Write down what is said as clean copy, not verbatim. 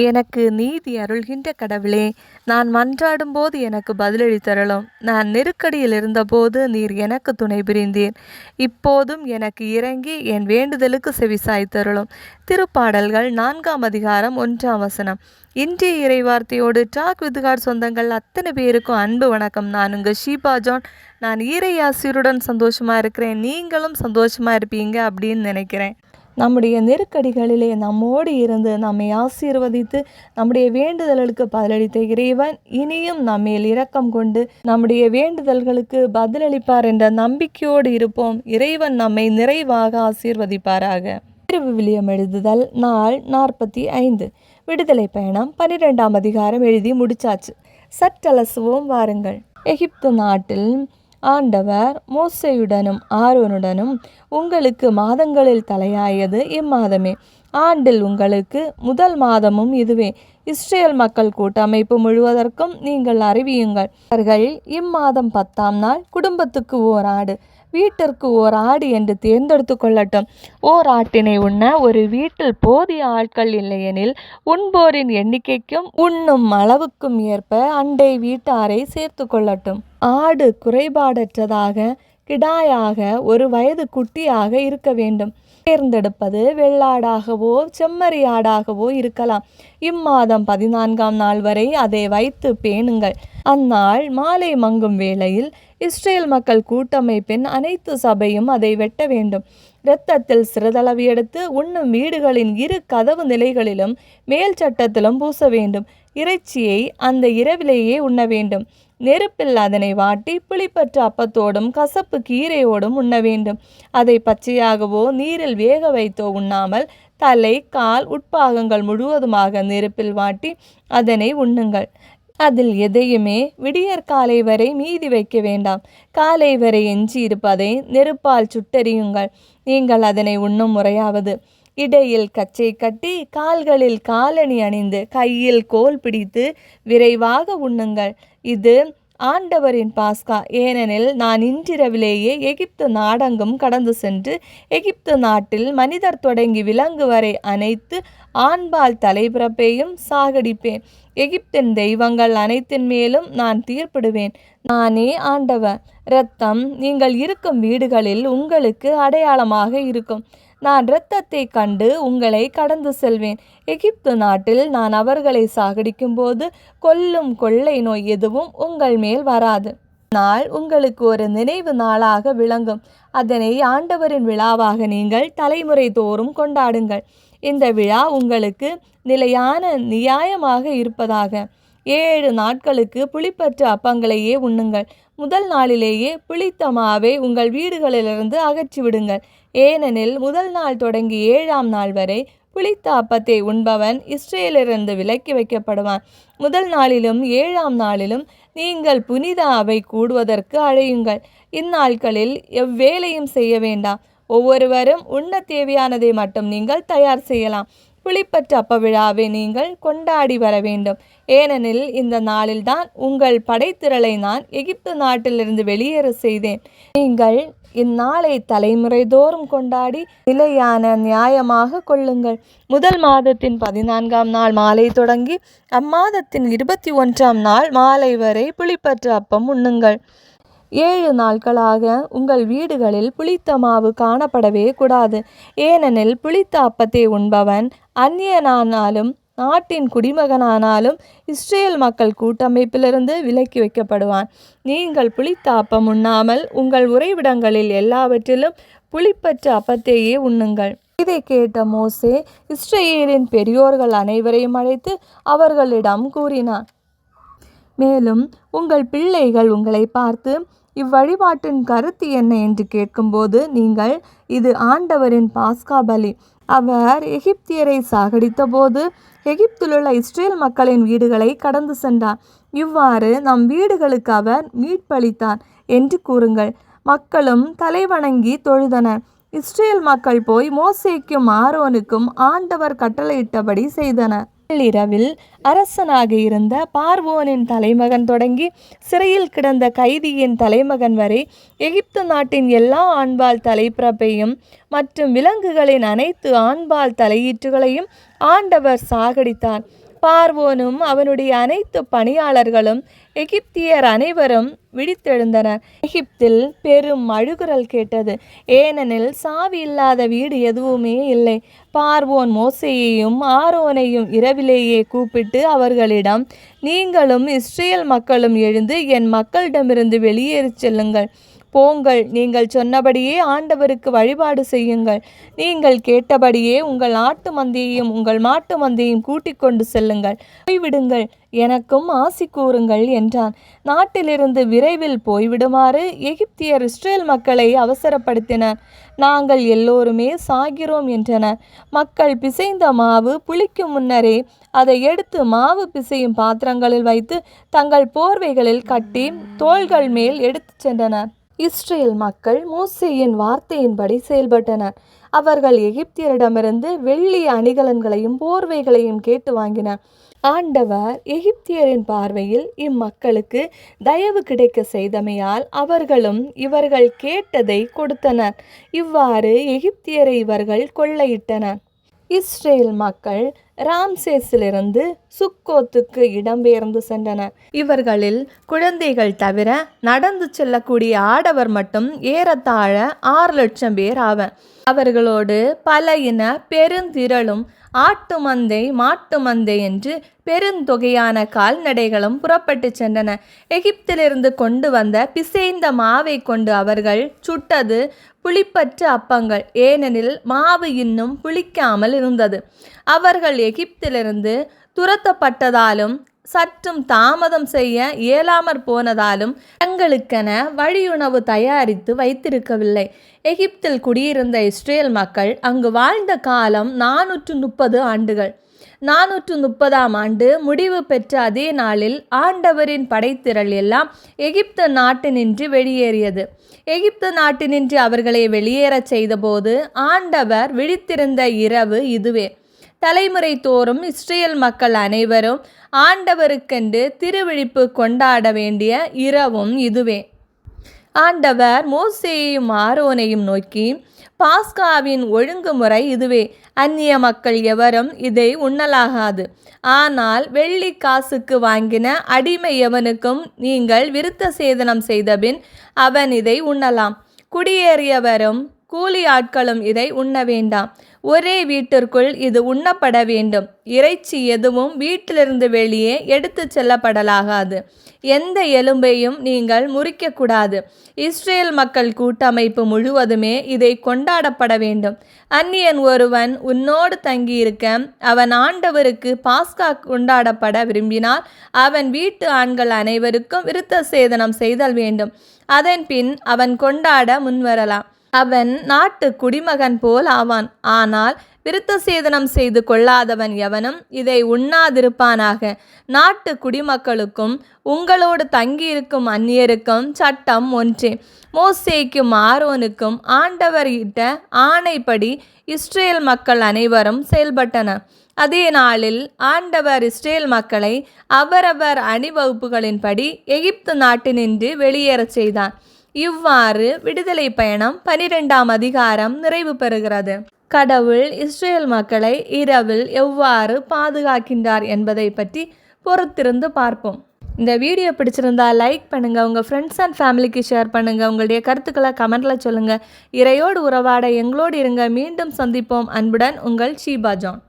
எனக்கு நீதி அருள்கின்ற கடவுளே, நான் மன்றாடும்போது எனக்கு பதிலளித்தருளும். நான் நெருக்கடியில் இருந்தபோது நீர் எனக்கு துணை புரிந்தீர். இப்போதும் எனக்கு இறங்கி என் வேண்டுதலுக்கு செவிசாய்த்தருளும். திருப்பாடல்கள் 4ஆம் அதிகாரம் 1ஆம் வசனம். இன்றைய இறைவார்த்தையோடு டாக் வித் காட் சொந்தங்கள் அத்தனை பேருக்கும் அன்பு வணக்கம். நான் உங்கள் ஷீபா ஜான். நான் ஈரையாசிரியருடன் சந்தோஷமாக இருக்கிறேன். நீங்களும் சந்தோஷமாக இருப்பீங்க அப்படின்னு நினைக்கிறேன். நம்முடைய நெருக்கடிகளிலே நம்மோடு இருந்து நம்மை ஆசீர்வதித்து நம்முடைய வேண்டுதல்களுக்கு பதிலளித்த இறைவன் இனியும் நம்மேல் இரக்கம் கொண்டு நம்முடைய வேண்டுதல்களுக்கு பதிலளிப்பார் என்ற நம்பிக்கையோடு இருப்போம். இறைவன் நம்மை நிறைவாக ஆசீர்வதிப்பாராக. விவிலியம் எழுதுதல் நாள் 45. விடுதலை பயணம் 12ஆம் அதிகாரம் எழுதி முடிச்சாச்சு. சற்றலசுவோம் வாருங்கள். எகிப்து நாட்டில் ஆண்டவர் மோசேயுடனும் ஆரோனுடனும் உங்களுக்கு மாதங்களில் தலையாயது இம்மாதமே, ஆண்டில் உங்களுக்கு முதல் மாதமும் இதுவே. இஸ்ரேல் மக்கள் கூட்டமைப்பு முழுவதற்கும் நீங்கள் அறிவியுங்கள். அவர்கள் இம்மாதம் 10ஆம் நாள் குடும்பத்துக்கு ஓர் ஆடு, வீட்டிற்கு ஓர் ஆடு என்று தேர்ந்தெடுத்து கொள்ளட்டும். ஓர் ஆட்டினை உண்ண ஒரு வீட்டில் போதிய ஆட்கள் இல்லையெனில் உண்போரின் எண்ணிக்கைக்கும் உண்ணும் அளவுக்கும் ஏற்ப அண்டை வீட்டாரை சேர்த்து கொள்ளட்டும். ஆடு குறைபாடற்றதாக கிடாயாக ஒரு வயது குட்டியாக இருக்க வேண்டும். தேர்ந்தெடுப்பது வெள்ளாடாகவோ செம்மறியாடாகவோ இருக்கலாம். இம்மாதம் 14ஆம் நாள் வரை அதை வைத்து பேணுங்கள். அந்நாள் மாலை மங்கும் வேளையில் இஸ்ரேல் மக்கள் கூட்டமைப்பின் அனைத்து சபையும் அதை வெட்ட வேண்டும். இரத்தத்தில் சிறிதளவு எடுத்து உண்ணும் வீடுகளின் 2 கதவு நிலைகளிலும் மேல் சட்டத்திலும் பூச வேண்டும். இறைச்சியை அந்த இரவிலேயே உண்ண வேண்டும். நெருப்பில் அதனை வாட்டி புளிப்பற்ற அப்பத்தோடும் கசப்பு கீரையோடும் உண்ண வேண்டும். அதை பச்சையாகவோ நீரில் வேக வைத்தோ உண்ணாமல் தலை கால் உட்பாகங்கள் முழுவதுமாக நெருப்பில் வாட்டி அதனை உண்ணுங்கள். அதில் எதையுமே விடியற் காலை வரை மீதி வைக்க வேண்டாம். காலை வரை எஞ்சி இருப்பதை நெருப்பால் சுட்டெரியுங்கள். நீங்கள் அதனை உண்ணும் முறையாவது: இடையில் கச்சை கட்டி கால்களில் காலணி அணிந்து கையில் கோல் பிடித்து விரைவாக உண்ணுங்கள். இது ஆண்டவரின் பாஸ்கா. ஏனெனில் நான் இன்றிரவிலேயே எகிப்து நாடெங்கும் கடந்து சென்று எகிப்து நாட்டில் மனிதர் தொடங்கி விலங்கு வரை அனைத்து ஆண்பால் தலைபிறப்பையும் சாகடிப்பேன். எகிப்தின் தெய்வங்கள் அனைத்தின் மேலும் நான் தீர்ப்பிடுவேன். நானே ஆண்டவர். இரத்தம் நீங்கள் இருக்கும் வீடுகளில் உங்களுக்கு அடையாளமாக இருக்கும். நான் இரத்தத்தை கண்டு உங்களை கடந்து செல்வேன். எகிப்து நாட்டில் நான் அவர்களை சாகடிக்கும் போது கொல்லும் கொள்ளை நோய் எதுவும் உங்கள் மேல் வராது. நாள் உங்களுக்கு ஒரு நினைவு நாளாக விளங்கும். அதனை ஆண்டவரின் விழாவாக நீங்கள் தலைமுறை தோறும் கொண்டாடுங்கள். இந்த விழா உங்களுக்கு நிலையான நியாயமாக இருப்பதாக. 7 நாட்களுக்கு புளிப்பற்ற அப்பங்களையே உண்ணுங்கள். முதல் நாளிலேயே புளித்த மாவை உங்கள் வீடுகளிலிருந்து அகற்றிவிடுங்கள். ஏனெனில் முதல் நாள் தொடங்கி 7ஆம் நாள் வரை புளித்த அப்பத்தை உண்பவன் இஸ்ரேலிலிருந்து விலக்கி வைக்கப்படுவான். முதல் நாளிலும் 7ஆம் நாளிலும் நீங்கள் புனித அவை கூடுவதற்கு அழையுங்கள். இந்நாட்களில் எவ்வேலையும் செய்ய வேண்டாம். ஒவ்வொருவரும் உண்ண தேவையானதை மட்டும் நீங்கள் தயார் செய்யலாம். புளிப்பற்ற அப்ப விழாவை நீங்கள் கொண்டாடி வர வேண்டும். ஏனெனில் இந்த நாளில்தான் உங்கள் படைத்திரளை நான் எகிப்து நாட்டிலிருந்து வெளியேற செய்தேன். நீங்கள் இந்நாளை தலைமுறை தோறும் கொண்டாடி நிலையான நியாயமாக கொள்ளுங்கள். முதல் மாதத்தின் 14ஆம் நாள் மாலை தொடங்கி அம்மாதத்தின் 21ஆம் நாள் மாலை வரை புளிப்பற்ற அப்பம் உண்ணுங்கள். 7 நாட்களாக உங்கள் வீடுகளில் புளித்த மாவு காணப்படவே கூடாது. ஏனெனில் புளித்த அப்பத்தை உண்பவன் அந்நியனானாலும் நாட்டின் குடிமகனானாலும் இஸ்ரேல் மக்கள் கூட்டமைப்பிலிருந்து விலக்கி வைக்கப்படுவான். நீங்கள் புளித்த அப்பம் உண்ணாமல் உங்கள் உறைவிடங்களில் எல்லாவற்றிலும் புளிப்பற்ற அப்பத்தையே உண்ணுங்கள். இதை கேட்ட மோசே இஸ்ரேலின் பெரியோர்கள் அனைவரையும் அழைத்து அவர்களிடம் கூறினார். மேலும் உங்கள் பிள்ளைகள் உங்களை பார்த்து இவ்வழிபாட்டின் கருத்து என்ன என்று கேட்கும்போது நீங்கள், இது ஆண்டவரின் பாஸ்கா பலி. அவர் எகிப்தியரை சாகடித்த போது எகிப்திலுள்ள இஸ்ரேல் மக்களின் வீடுகளை கடந்து சென்றார். இவ்வாறு நம் வீடுகளுக்கு அவர் மீட்பளித்தார் என்று கூறுங்கள். மக்களும் தலைவணங்கி தொழுதனர். இஸ்ரேல் மக்கள் போய் மோசேக்கும் ஆரோனுக்கும் ஆண்டவர் கட்டளையிட்டபடி செய்தனர். இரவில் அரசனாக இருந்த பார்வோனின் தலைமகன் தொடங்கி சிறையில் கிடந்த கைதியின் தலைமகன் வரை எகிப்து நாட்டின் எல்லா ஆண்பால் தலைப்பிறப்பையும் மற்றும் விலங்குகளின் அனைத்து ஆண்பால் தலையீற்றுகளையும் ஆண்டவர் சாகடித்தார். பார்வோனும் அவனுடைய அனைத்து பணியாளர்களும் எகிப்தியர் அனைவரும் விழித்தெழுந்தனர். எகிப்தில் பெரும் அழுகுரல் கேட்டது, ஏனெனில் சாவி இல்லாத வீடு எதுவுமே இல்லை. பார்வோன் மோசேயையும் ஆரோனையும் இரவிலேயே கூப்பிட்டு அவர்களிடம், நீங்களும் இஸ்ரேல் மக்களும் எழுந்து என் மக்களிடமிருந்து வெளியேறி செல்லுங்கள். போங்கள், நீங்கள் சொன்னபடியே ஆண்டவருக்கு வழிபாடு செய்யுங்கள். நீங்கள் கேட்டபடியே உங்கள் ஆட்டு மந்தையையும் உங்கள் மாட்டு மந்தையும் கூட்டிக் கொண்டு செல்லுங்கள். போய்விடுங்கள், எனக்கும் ஆசி கூறுங்கள் என்றான். நாட்டிலிருந்து விரைவில் போய்விடுமாறு எகிப்தியர் இஸ்ரேல் மக்களை அவசரப்படுத்தினர். நாங்கள் எல்லோருமே சாகிறோம் என்றனர். மக்கள் பிசைந்த மாவு புளிக்கும் முன்னரே அதை எடுத்து மாவு பிசையும் பாத்திரங்களில் வைத்து தங்கள் போர்வைகளில் கட்டி தோள்கள் மேல் எடுத்து சென்றனர். இஸ்ரேல் மக்கள் மோசேயின் வார்த்தையின்படி செயல்பட்டனர். அவர்கள் எகிப்தியரிடமிருந்து வெள்ளி அணிகலன்களையும் போர்வைகளையும் கேட்டு வாங்கினர். ஆண்டவர் எகிப்தியரின் பார்வையில் இம்மக்களுக்கு தயவு கிடைக்க செய்தமையால் அவர்களும் இவர்கள் கேட்டதை கொடுத்தனர். இவ்வாறு எகிப்தியரை இவர்கள் கொள்ளையிட்டனர். இஸ்ரேல் மக்கள் ராம்சேஸிலிருந்து சுக்கோத்துக்கு இடம்பெயர்ந்து சென்றனர். இவர்களில் குழந்தைகள் தவிர நடந்து செல்லக்கூடிய ஆடவர் மட்டும் ஏறத்தாழ 6 லட்சம் பேர் ஆவர். அவர்களோடு பல இன பெருந்திரளும் ஆட்டு மந்தை மாட்டு மந்தை என்று பெருந்தொகையான கால்நடைகளும் புறப்பட்டு சென்றன. எகிப்திலிருந்து கொண்டு வந்த பிசைந்த மாவை கொண்டு அவர்கள் சுட்டது புளிப்பற்ற அப்பங்கள், ஏனெனில் மாவு இன்னும் புளிக்காமல் இருந்தது. அவர்கள் எகிப்திலிருந்து துரத்தப்பட்டதாலும் சற்றும் தாமதம் செய்ய இயலாமற் போனதாலும் தங்களுக்கென வழியுணவு தயாரித்து வைத்திருக்கவில்லை. எகிப்தில் குடியிருந்த இஸ்ரேல் மக்கள் அங்கு வாழ்ந்த காலம் 430 ஆண்டுகள். 430ஆம் ஆண்டு முடிவு பெற்ற அதே நாளில் ஆண்டவரின் படைத்திரள் எல்லாம் எகிப்து நாட்டினின்று வெளியேறியது. எகிப்து நாட்டினின்று அவர்களை வெளியேறச் செய்தபோது ஆண்டவர் விழித்திருந்த இரவு இதுவே. தலைமுறை தோறும் இஸ்ரேல் மக்கள் அனைவரும் ஆண்டவருக்கென்று திருவிழிப்பு கொண்டாட வேண்டிய இரவும் இதுவே. ஆண்டவர் மோசேயையும் ஆரோனையும் நோக்கி, பாஸ்காவின் ஒழுங்குமுறை இதுவே. அந்நிய மக்கள் எவரும் இதை உண்ணலாகாது. ஆனால் வெள்ளி காசுக்கு வாங்கின அடிமை எவனுக்கும் நீங்கள் விருத்த சேதனம் செய்தபின் அவன் இதை உண்ணலாம். குடியேறியவரும் கூலி ஆட்களும் இதை உண்ண வேண்டாம். ஒரே வீட்டிற்குள் இது உண்ணப்பட வேண்டும். இறைச்சி எதுவும் வீட்டிலிருந்து வெளியே எடுத்து செல்லப்படலாகாது. எந்த எலும்பையும் நீங்கள் முறிக்கக்கூடாது. இஸ்ரேல் மக்கள் கூட்டமைப்பு முழுவதுமே இதை கொண்டாடப்பட வேண்டும். அந்நியன் ஒருவன் உன்னோடு தங்கியிருக்க அவன் ஆண்டவருக்கு பாஸ்கா கொண்டாடப்பட விரும்பினால் அவன் வீட்டு ஆண்கள் அனைவருக்கும் விருத்த சேதனம் செய்தல் வேண்டும். அதன் பின் அவன் கொண்டாட முன்வரலாம். அவன் நாட்டு குடிமகன் போல் ஆவான். ஆனால் விருத்த சேதனம் செய்து கொள்ளாதவன் எவனும் இதை உண்ணாதிருப்பானாக. நாட்டு குடிமக்களுக்கும் உங்களோடு தங்கியிருக்கும் அந்நியருக்கும் சட்டம் ஒன்றே. மோசேக்கும் ஆரோனுக்கும் ஆண்டவர் இட்ட ஆணைப்படி இஸ்ரேல் மக்கள் அனைவரும் செயல்பட்டனர். அதே நாளில் ஆண்டவர் இஸ்ரேல் மக்களை அவரவர் அணிவகுப்புகளின்படி எகிப்து நாட்டினின்று வெளியேறச் செய்தார். இவ்வாறு விடுதலை பயணம் 12ஆம் அதிகாரம் நிறைவு பெறுகிறது. கடவுள் இஸ்ரேல் மக்களை இரவில் எவ்வாறு பாதுகாக்கின்றார் என்பதை பற்றி பொறுத்திருந்து பார்ப்போம். இந்த வீடியோ பிடிச்சிருந்தா லைக் பண்ணுங்கள், உங்கள் ஃப்ரெண்ட்ஸ் அண்ட் ஃபேமிலிக்கு ஷேர் பண்ணுங்கள், உங்களுடைய கருத்துக்களை கமெண்டில் சொல்லுங்கள். இறையோடு உறவாட எங்களோடு இருங்க. மீண்டும் சந்திப்போம். அன்புடன் உங்கள் ஷீபா ஜான்.